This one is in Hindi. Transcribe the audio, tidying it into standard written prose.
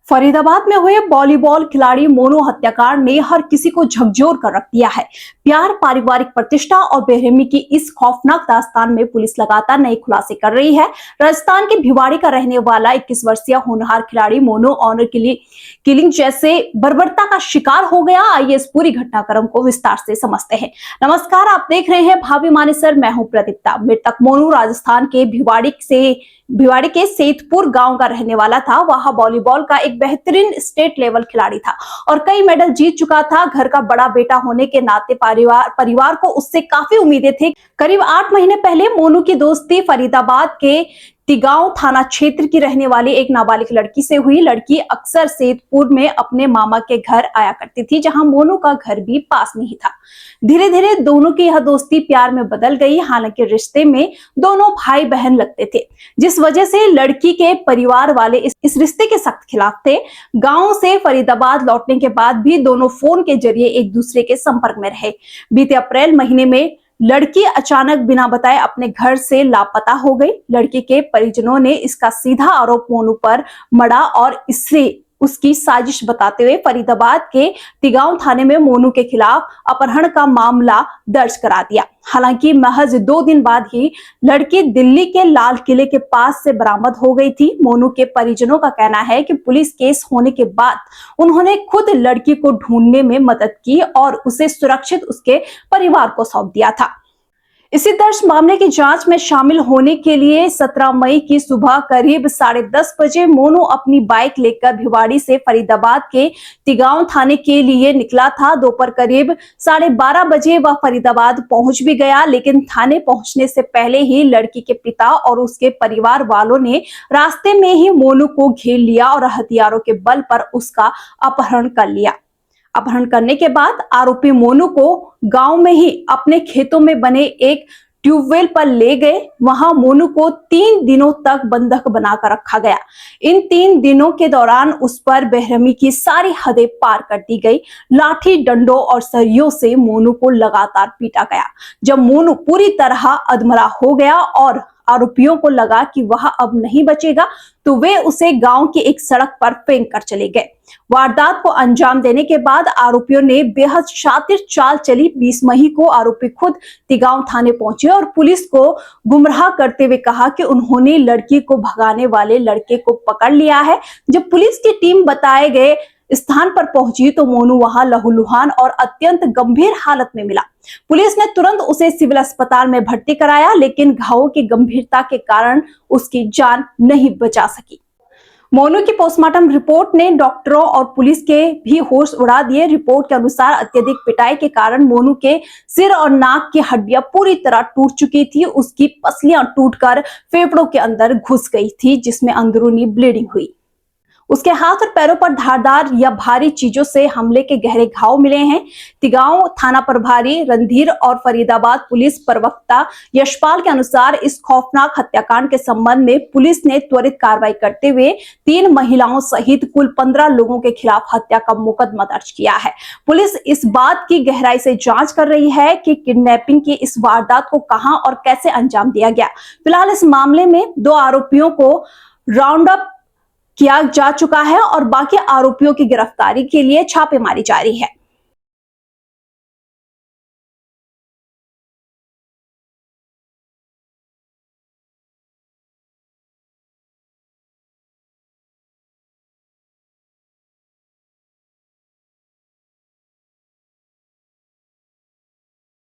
फरीदाबाद में हुए वॉलीबॉल खिलाड़ी मोनू हत्याकांड ने हर किसी को झकझोर कर रख दिया है। प्यार, पारिवारिक प्रतिष्ठा और बेरहमी की इस खौफनाक दास्तान में पुलिस लगातार नए खुलासे कर रही है। राजस्थान के भिवाड़ी का रहने वाला 21 वर्षीय होनहार खिलाड़ी मोनू ऑनर किलिंग जैसे बर्बरता का शिकार हो गया। आइए इस पूरी घटनाक्रम को विस्तार से समझते हैं। नमस्कार, आप देख रहे हैं भाभी मानेसर, मैं हूं प्रदीप्ता। मृतक मोनू राजस्थान के भिवाड़ी के सेतपुर गांव का रहने वाला था। वह वॉलीबॉल का एक बेहतरीन स्टेट लेवल खिलाड़ी था और कई मेडल जीत चुका था। घर का बड़ा बेटा होने के नाते परिवार को उससे काफी उम्मीदें थी। करीब 8 महीने पहले मोनू की दोस्ती फरीदाबाद के तिगांव थाना क्षेत्र की रहने वाली एक नाबालिग लड़की से हुई। लड़की अक्सर सेतपुर में अपने मामा के घर आया करती थी, जहां मोनू का घर भी पास में ही था। धीरे धीरे दोनों की यह दोस्ती प्यार में बदल गई। हालांकि रिश्ते में दोनों भाई बहन लगते थे, जिस वजह से लड़की के परिवार वाले इस रिश्ते के सख्त खिलाफ थे। गांव से फरीदाबाद लौटने के बाद भी दोनों फोन के जरिए एक दूसरे के संपर्क में रहे। बीते अप्रैल महीने में लड़की अचानक बिना बताए अपने घर से लापता हो गई। लड़की के परिजनों ने इसका सीधा आरोप मोनू पर मढ़ा और इसे उसकी साजिश बताते हुए फरीदाबाद के तिगांव थाने में मोनू के खिलाफ अपहरण का मामला दर्ज करा दिया। हालांकि महज 2 दिन बाद ही लड़की दिल्ली के लाल किले के पास से बरामद हो गई थी। मोनू के परिजनों का कहना है कि पुलिस केस होने के बाद उन्होंने खुद लड़की को ढूंढने में मदद की और उसे सुरक्षित उसके परिवार को सौंप दिया था। इसी दर्ज मामले की जांच में शामिल होने के लिए 17 मई की सुबह करीब 10:30 बजे मोनू अपनी बाइक लेकर भिवाड़ी से फरीदाबाद के तिगांव थाने के लिए निकला था। दोपहर करीब 12:30 बजे वह फरीदाबाद पहुंच भी गया, लेकिन थाने पहुंचने से पहले ही लड़की के पिता और उसके परिवार वालों ने रास्ते में ही मोनू को घेर लिया और हथियारों के बल पर उसका अपहरण कर लिया। अपहरण करने के बाद आरोपी मोनू को गांव में ही अपने खेतों में बने एक ट्यूबवेल पर ले गए। वहां मोनू को 3 दिनों तक बंधक बनाकर रखा गया। इन 3 दिनों के दौरान उस पर बेरहमी की सारी हदें पार कर दी गई। लाठी, डंडों और सरियों से मोनू को लगातार पीटा गया। जब मोनू पूरी तरह अधमरा हो गया और आरोपियों को लगा कि वह अब नहीं बचेगा, तो वे उसे गांव की एक सड़क पर फेंक कर चले गए। वारदात को अंजाम देने के बाद आरोपियों ने बेहद शातिर चाल चली। 20 मई को आरोपी खुद तिगांव थाने पहुंचे और पुलिस को गुमराह करते हुए कहा कि उन्होंने लड़की को भगाने वाले लड़के को पकड़ लिया है। जब पुलिस की टीम बताए गए स्थान पर पहुंची तो मोनू वहां लहूलुहान और अत्यंत गंभीर हालत में मिला। पुलिस ने तुरंत उसे सिविल अस्पताल में भर्ती कराया, लेकिन घावों की गंभीरता के कारण उसकी जान नहीं बचा सकी। मोनू की पोस्टमार्टम रिपोर्ट ने डॉक्टरों और पुलिस के भी होश उड़ा दिए। रिपोर्ट के अनुसार अत्यधिक पिटाई के कारण मोनू के सिर और नाक की हड्डियां पूरी तरह टूट चुकी थी। उसकी पसलियां टूटकर फेफड़ों के अंदर घुस गई थी, जिसमें अंदरूनी ब्लीडिंग हुई। उसके हाथ और पैरों पर धारदार या भारी चीजों से हमले के गहरे घाव मिले हैं। तिगांव थाना प्रभारी रणधीर और फरीदाबाद पुलिस प्रवक्ता यशपाल के अनुसार इस खौफनाक हत्याकांड के संबंध में पुलिस ने त्वरित कार्रवाई करते हुए 3 महिलाओं सहित कुल 15 लोगों के खिलाफ हत्या का मुकदमा दर्ज किया है। पुलिस इस बात की गहराई से जांच कर रही है कि किडनैपिंग की इस वारदात को कहां और कैसे अंजाम दिया गया। फिलहाल इस मामले में 2 आरोपियों को राउंड अप किया जा चुका है और बाकी आरोपियों की गिरफ्तारी के लिए छापेमारी जारी है।